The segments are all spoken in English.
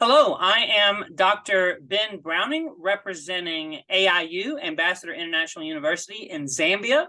Hello, I am Dr. Ben Browning, representing AIU, Ambassador International University in Zambia.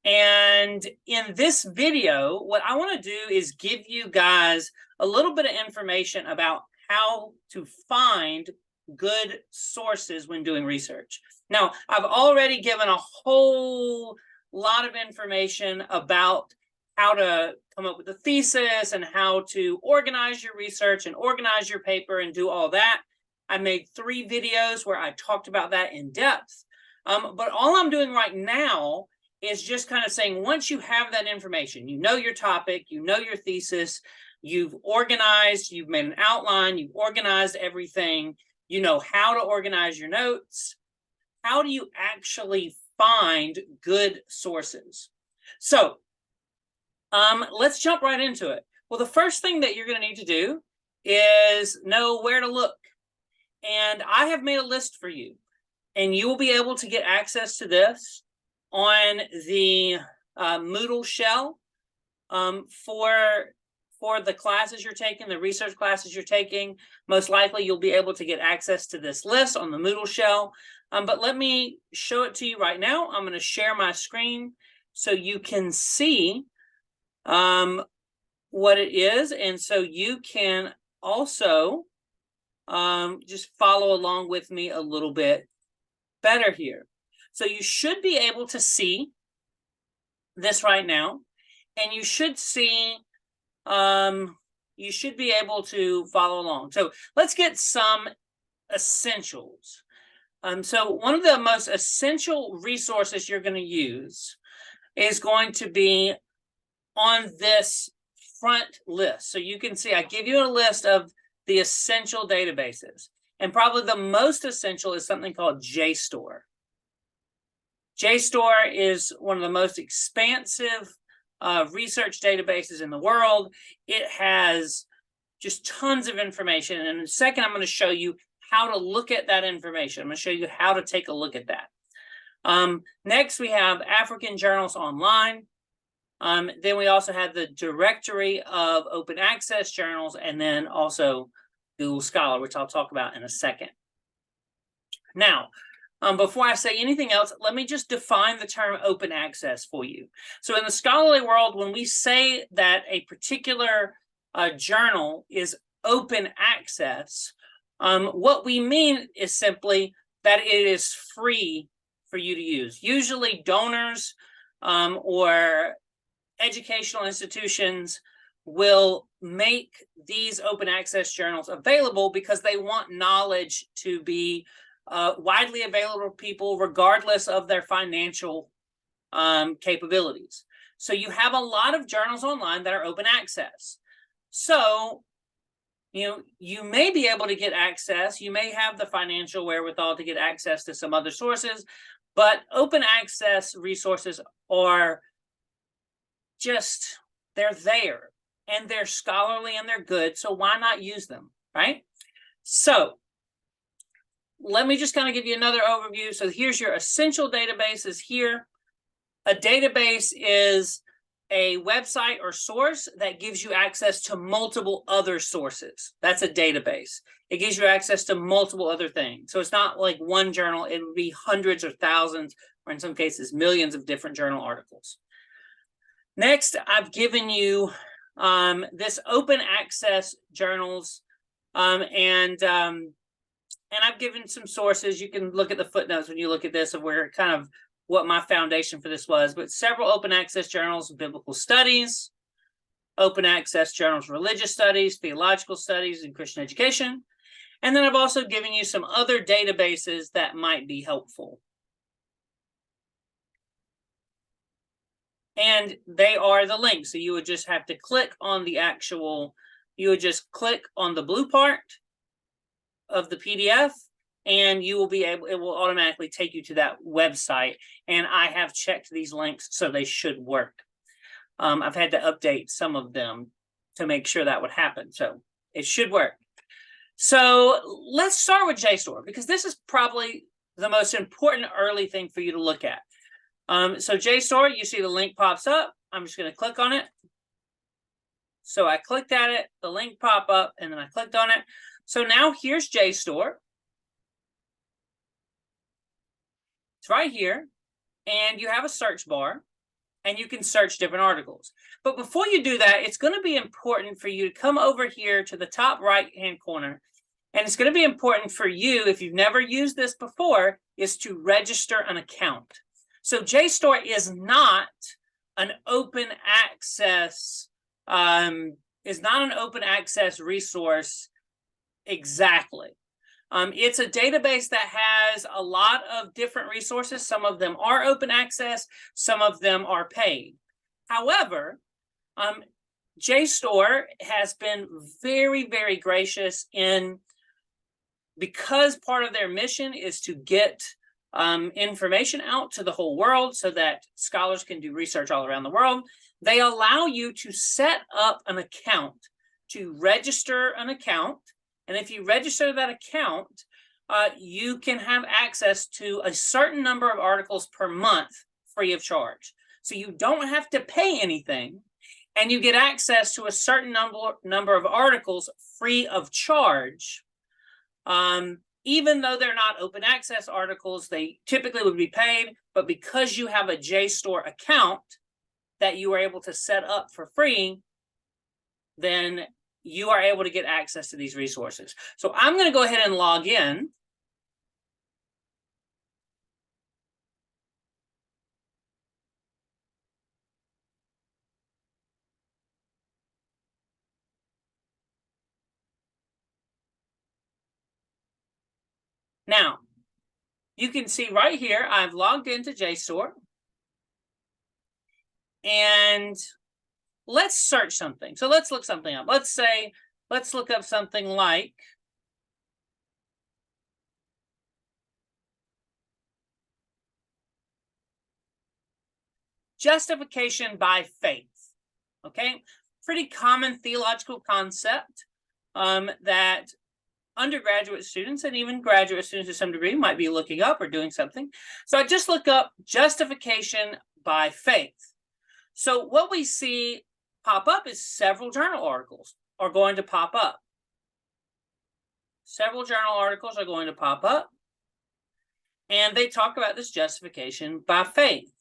And in this video, what I want to do is give you guys a little bit of information about how to find good sources when doing research. Now, I've already given a whole lot of information about how to come up with a thesis and how to organize your research and organize your paper and do all that. I made 3 videos where I talked about that in depth. But all I'm doing right now is just kind of saying, once you have that information, you know your topic, you know your thesis, you've organized, you've made an outline, you've organized everything, you know how to organize your notes. How do you actually find good sources? So let's jump right into it. Well, the first thing that you're going to need to do is know where to look. And I have made a list for you, and you will be able to get access to this on the Moodle shell for the classes you're taking, the research classes you're taking. Most likely you'll be able to get access to this list on the Moodle shell. But let me show it to you right now. I'm going to share my screen so you can see what it is, and so you can also just follow along with me a little bit better here. So you should be able to see this right now, and you should see you should be able to follow along. So let's get some essentials. So one of the most essential resources you're going to use is going to be on this front list. So you can see I give you a list of the essential databases, and probably the most essential is something called JSTOR. JSTOR is one of the most expansive research databases in the world. It has just tons of information, and in a second I'm going to show you how to look at that information. I'm going to show you how to take a look at that. Next, we have African Journals Online. Then we also have the directory of open access journals, and then also Google Scholar, which I'll talk about in a second. Now, before I say anything else, let me just define the term open access for you. So in the scholarly world, when we say that a particular journal is open access, what we mean is simply that it is free for you to use. Usually donors or educational institutions will make these open access journals available because they want knowledge to be widely available to people regardless of their financial capabilities. So you have a lot of journals online that are open access. So, you may be able to get access, you may have the financial wherewithal to get access to some other sources, but open access resources are they're there, and they're scholarly and they're good, so why not use them, right? So let me just kind of give you another overview. So here's your essential databases here. A database is a website or source that gives you access to multiple other sources. That's a database. It gives you access to multiple other things. So it's not like one journal, it would be hundreds or thousands, or in some cases, millions of different journal articles. Next, I've given you this open access journals, and I've given some sources. You can look at the footnotes when you look at this of where kind of what my foundation for this was, but several open access journals of biblical studies, open access journals, religious studies, theological studies, and Christian education. And then I've also given you some other databases that might be helpful. And they are the links. So you would just have to click on you would just click on the blue part of the PDF, and you will be able, it will automatically take you to that website. And I have checked these links, so they should work. I've had to update some of them to make sure that would happen. So it should work. So let's start with JSTOR, because this is probably the most important early thing for you to look at. So JSTOR, you see the link pops up. I'm just going to click on it. So I clicked at it, the link popped up, and then I clicked on it. So now here's JSTOR. It's right here, and you have a search bar, and you can search different articles. But before you do that, it's going to be important for you to come over here to the top right-hand corner, and it's going to be important for you, if you've never used this before, is to register an account. So JSTOR is not an open access, resource exactly. It's a database that has a lot of different resources. Some of them are open access, some of them are paid. However, JSTOR has been very, very gracious in, because part of their mission is to get information out to the whole world so that scholars can do research all around the world. They allow you to set up an account, to register an account. And if you register that account, you can have access to a certain number of articles per month free of charge. So you don't have to pay anything, and you get access to a certain number of articles free of charge. Even though they're not open access articles, they typically would be paid, but because you have a JSTOR account that you are able to set up for free, then you are able to get access to these resources. So I'm going to go ahead and log in. Now, you can see right here, I've logged into JSTOR. And let's search something. So let's look something up. Let's look up something like justification by faith. Okay, pretty common theological concept that undergraduate students and even graduate students to some degree might be looking up or doing something. So I just look up justification by faith. So what we see pop up is several journal articles are going to pop up. Several journal articles are going to pop up, and they talk about this justification by faith.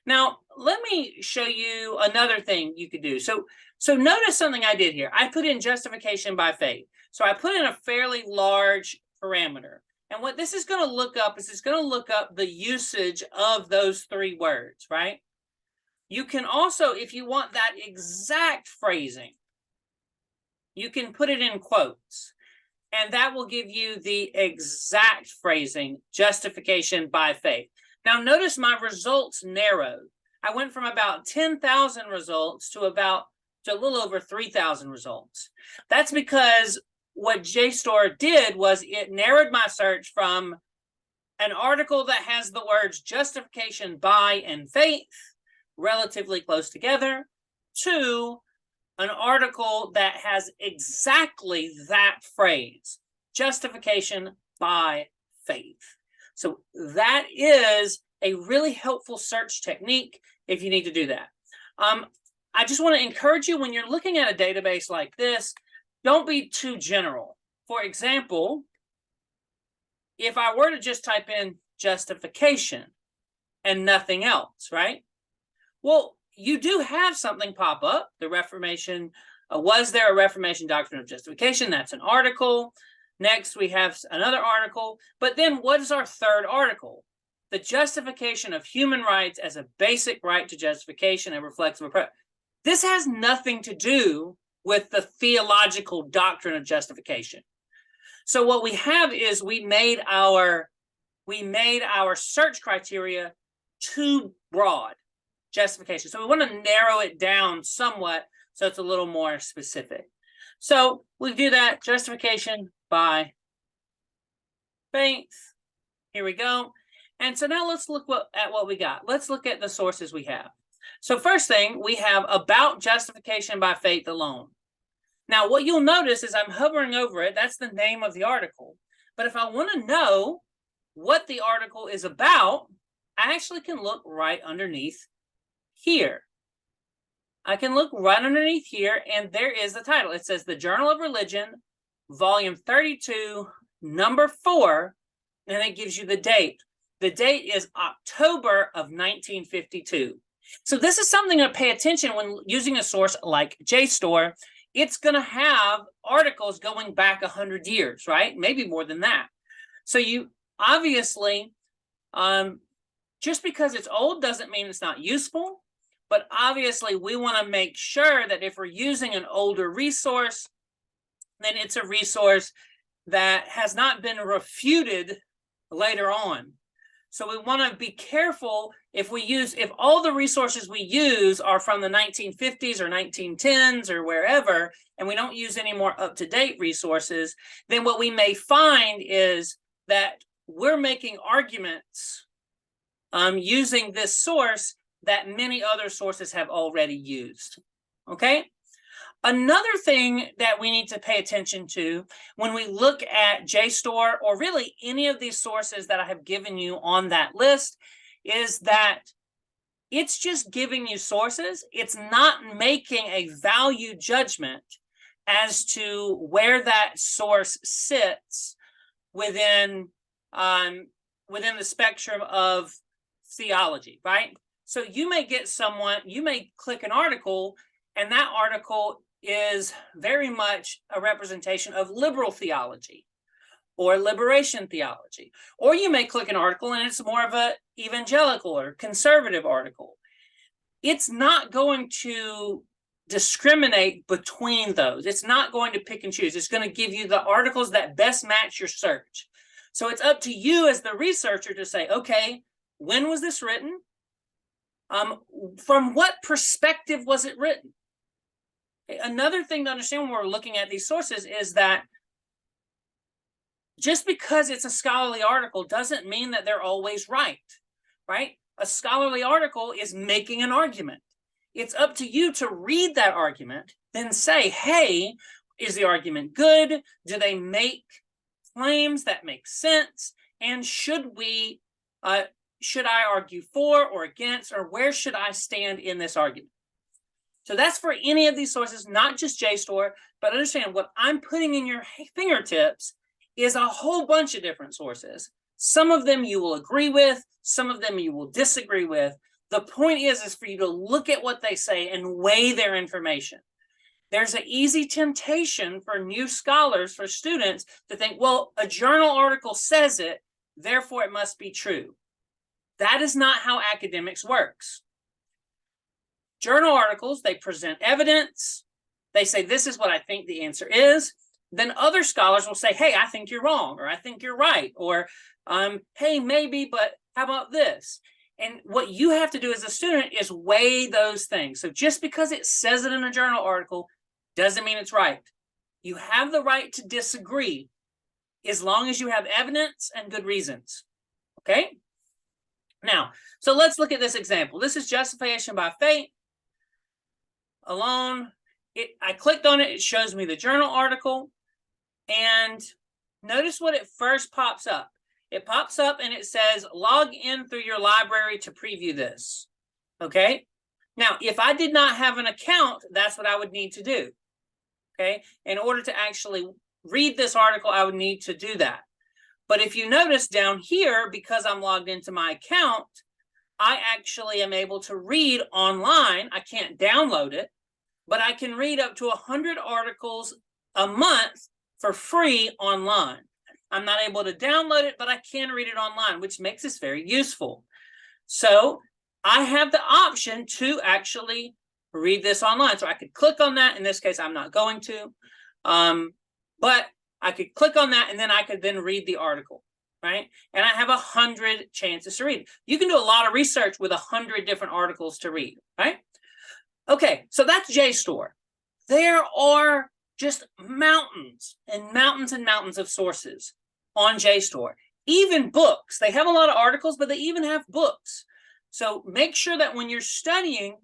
Now, let me show you another thing you could do. So notice something I did here. I put in justification by faith. So I put in a fairly large parameter. And what this is going to look up is it's going to look up the usage of those three words, right? You can also, if you want that exact phrasing, you can put it in quotes. And that will give you the exact phrasing, justification by faith. Now, notice my results narrowed. I went from about 10,000 results to a little over 3,000 results. That's because what JSTOR did was it narrowed my search from an article that has the words justification by and faith relatively close together to an article that has exactly that phrase, justification by faith. So that is a really helpful search technique if you need to do that. I just want to encourage you, when you're looking at a database like this, don't be too general. For example, if I were to just type in justification and nothing else, right? Well, you do have something pop up. The Reformation, was there a Reformation doctrine of justification? That's an article. Next, we have another article. But then what is our third article? The justification of human rights as a basic right to justification and reflexive approach. This has nothing to do with the theological doctrine of justification. So what we have is we made our search criteria too broad, justification. So we want to narrow it down somewhat so it's a little more specific. So we do that, justification by faith. Here we go. And so now let's look at what we got. Let's look at the sources we have. So first thing, we have about justification by faith alone. Now, what you'll notice is I'm hovering over it. That's the name of the article. But if I want to know what the article is about, I actually can look right underneath here. I can look right underneath here, and there is the title. It says The Journal of Religion volume 32, number 4, and it gives you the date. The date is October of 1952. So this is something to pay attention when using a source like JSTOR. It's going to have articles going back 100 years, right? Maybe more than that. So you obviously, just because it's old doesn't mean it's not useful, but obviously we want to make sure that if we're using an older resource, then it's a resource that has not been refuted later on. So we want to be careful if all the resources we use are from the 1950s or 1910s or wherever, and we don't use any more up-to-date resources, then what we may find is that we're making arguments using this source that many other sources have already used. Okay? Another thing that we need to pay attention to when we look at JSTOR, or really any of these sources that I have given you on that list, is that it's just giving you sources. It's not making a value judgment as to where that source sits within the spectrum of theology, right? So you may click an article, and that article is very much a representation of liberal theology or liberation theology. Or you may click an article and it's more of an evangelical or conservative article. It's not going to discriminate between those. It's not going to pick and choose. It's going to give you the articles that best match your search. So it's up to you as the researcher to say, okay, when was this written? From what perspective was it written? Another thing to understand when we're looking at these sources is that just because it's a scholarly article doesn't mean that they're always right? A scholarly article is making an argument. It's up to you to read that argument, then say, hey, is the argument good? Do they make claims that make sense? And should I argue for or against, or where should I stand in this argument? So that's for any of these sources, not just JSTOR, but understand what I'm putting in your fingertips is a whole bunch of different sources. Some of them you will agree with, some of them you will disagree with. The point is for you to look at what they say and weigh their information. There's an easy temptation for new scholars, for students, to think, well, a journal article says it, therefore it must be true. That is not how academics works. Journal articles, they present evidence. They say, this is what I think the answer is. Then other scholars will say, hey, I think you're wrong, or I think you're right, or hey, maybe, but how about this? And what you have to do as a student is weigh those things. So just because it says it in a journal article doesn't mean it's right. You have the right to disagree as long as you have evidence and good reasons. Okay? Now, so let's look at this example. This is justification by faith alone. I clicked on it. It shows me the journal article. And notice what it first pops up. It pops up and it says, log in through your library to preview this. Okay? Now, if I did not have an account, that's what I would need to do. Okay? In order to actually read this article, I would need to do that. But if you notice down here, because I'm logged into my account, I actually am able to read online. I can't download it, but I can read up to 100 articles a month for free online. I'm not able to download it, but I can read it online, which makes this very useful. So I have the option to actually read this online. So I could click on that. In this case, I'm not going to, but I could click on that and then I could then read the article, right? And I have 100 chances to read. You can do a lot of research with 100 different articles to read, right? Okay, so that's JSTOR. There are just mountains and mountains and mountains of sources on JSTOR. Even books. They have a lot of articles, but they even have books. So make sure that when you're studying,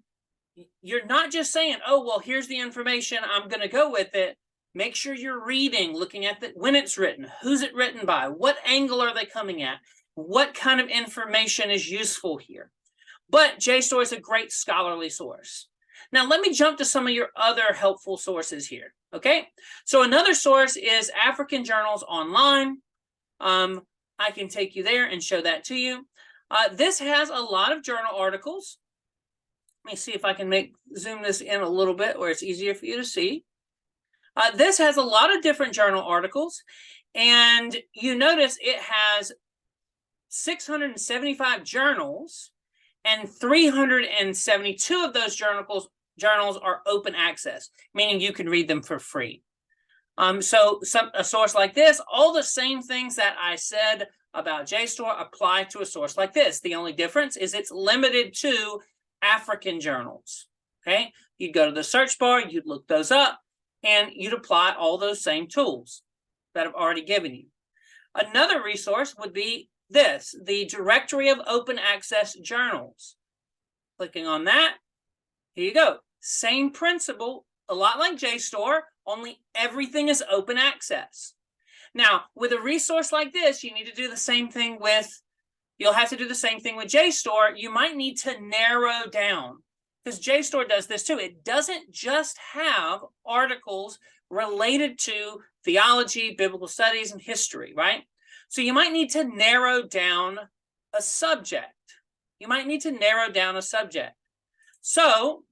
you're not just saying, oh, well, here's the information, I'm going to go with it. Make sure you're reading, looking at when it's written, who's it written by, what angle are they coming at, what kind of information is useful here. But JSTOR is a great scholarly source. Now, let me jump to some of your other helpful sources here, okay? So another source is African Journals Online. I can take you there and show that to you. This has a lot of journal articles. Let me see if I can zoom this in a little bit where it's easier for you to see. This has a lot of different journal articles, and you notice it has 675 journals, and 372 of those journals are open access, meaning you can read them for free. So a source like this, all the same things that I said about JSTOR apply to a source like this. The only difference is it's limited to African journals. Okay, you'd go to the search bar, you'd look those up, and you'd apply all those same tools that I've already given you. Another resource would be this, the Directory of Open Access Journals. Clicking on that, here you go. Same principle, a lot like JSTOR, only everything is open access. Now, with a resource like this, you need to do the same thing with, you'll have to do the same thing with JSTOR. You might need to narrow down, because JSTOR does this too. It doesn't just have articles related to theology, biblical studies, and history, right? So you might need to narrow down a subject. So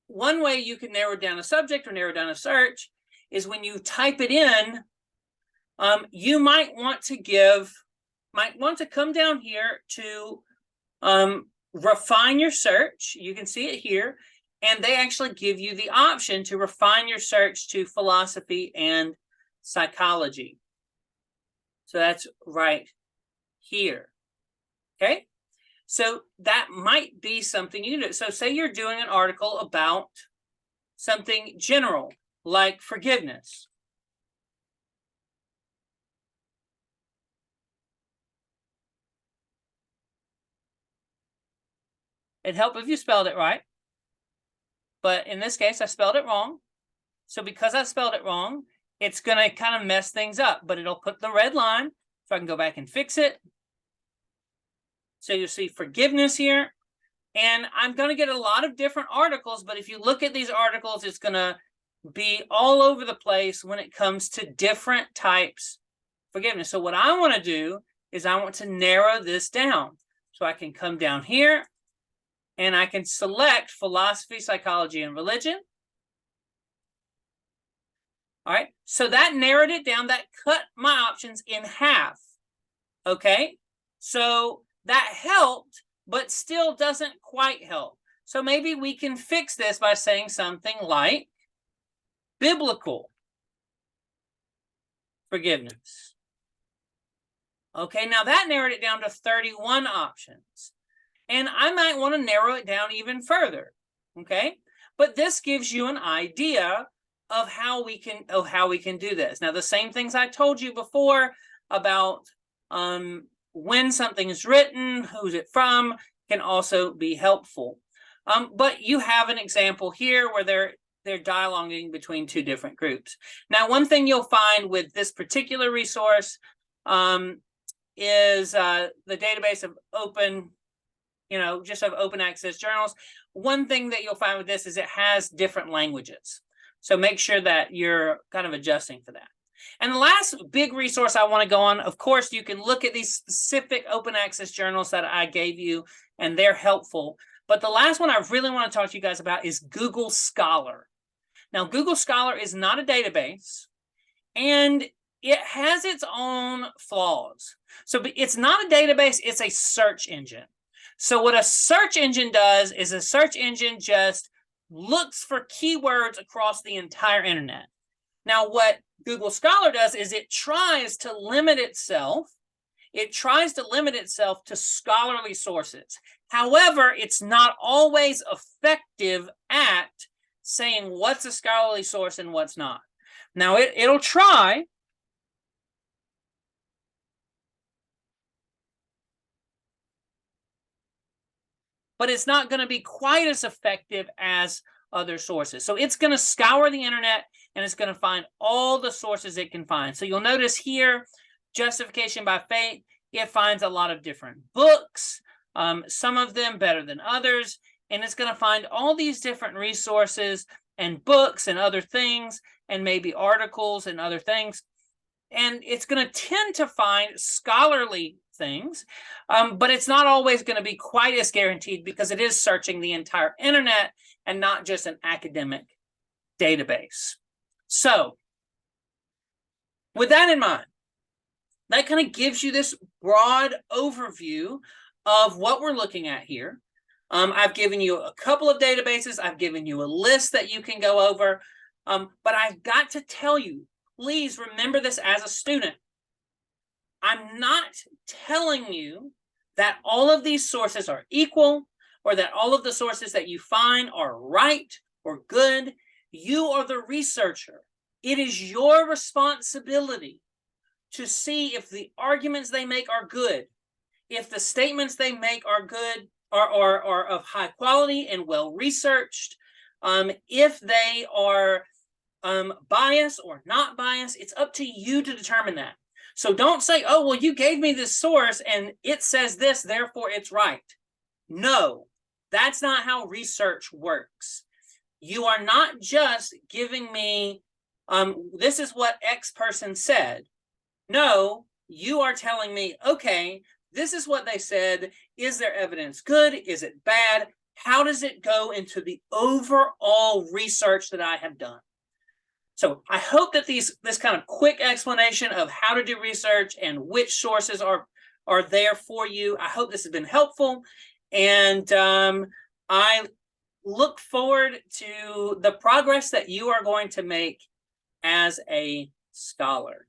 one way you can narrow down a subject or narrow down a search is when you type it in, you might want to come down here to refine your search. You can see it here, and they actually give you the option to refine your search to philosophy and psychology. So that's right here. Okay, so that might be something you do. So say you're doing an article about something general like forgiveness. It'd help if you spelled it right, but in this case I spelled it wrong. So because I spelled it wrong, it's going to kind of mess things up, but it'll put the red line so I can go back and fix it. So you'll see forgiveness here, and I'm going to get a lot of different articles, but if you look at these articles, it's going to be all over the place when it comes to different types of forgiveness. So what I want to do is I want to narrow this down. So I can come down here and I can select philosophy, psychology, and religion. All right, so that narrowed it down. That cut my options in half. Okay, so that helped, but still doesn't quite help. So maybe we can fix this by saying something like biblical forgiveness. Okay, now that narrowed it down to 31 options. And I might want to narrow it down even further. Okay, but this gives you an idea of how we can do this. Now, the same things I told you before about when something is written, who's it from, can also be helpful. But you have an example here where they're dialoguing between two different groups. Now, one thing you'll find with this particular resource is the database of open, just of open access journals. One thing that you'll find with this is it has different languages. So make sure that you're kind of adjusting for that. And the last big resource I want to go on, of course, you can look at these specific open access journals that I gave you, and they're helpful. But the last one I really want to talk to you guys about is Google Scholar. Now, Google Scholar is not a database, and it has its own flaws. So it's not a database, it's a search engine. So what a search engine does is a search engine just looks for keywords across the entire internet. Now, what Google Scholar does is it tries to limit itself to scholarly sources. However, it's not always effective at saying what's a scholarly source and what's not. Now, it'll try. But it's not going to be quite as effective as other sources. So it's going to scour the internet, and it's going to find all the sources it can find. So you'll notice here, Justification by Faith, it finds a lot of different books, some of them better than others. and it's going to find all these different resources and books and other things, and maybe articles and other things. And it's going to tend to find scholarly things, but it's not always going to be quite as guaranteed because it is searching the entire internet and not just an academic database. So with that in mind, that kind of gives you this broad overview of what we're looking at here. I've given you a couple of databases. I've given you a list that you can go over. But I've got to tell you, please remember this as a student. I'm not telling you that all of these sources are equal or that all of the sources that you find are right or good. You are the researcher. It is your responsibility to see if the arguments they make are good, if the statements they make are good, are of high quality and well researched, if they are biased or not biased. It's up to you to determine that. So don't say, oh, well, you gave me this source and it says this, therefore it's right. No, that's not how research works. You are not just giving me, this is what X person said. No, you are telling me, okay, this is what they said. Is their evidence good? Is it bad? How does it go into the overall research that I have done? So I hope that this kind of quick explanation of how to do research and which sources are there for you, I hope this has been helpful. And I look forward to the progress that you are going to make as a scholar.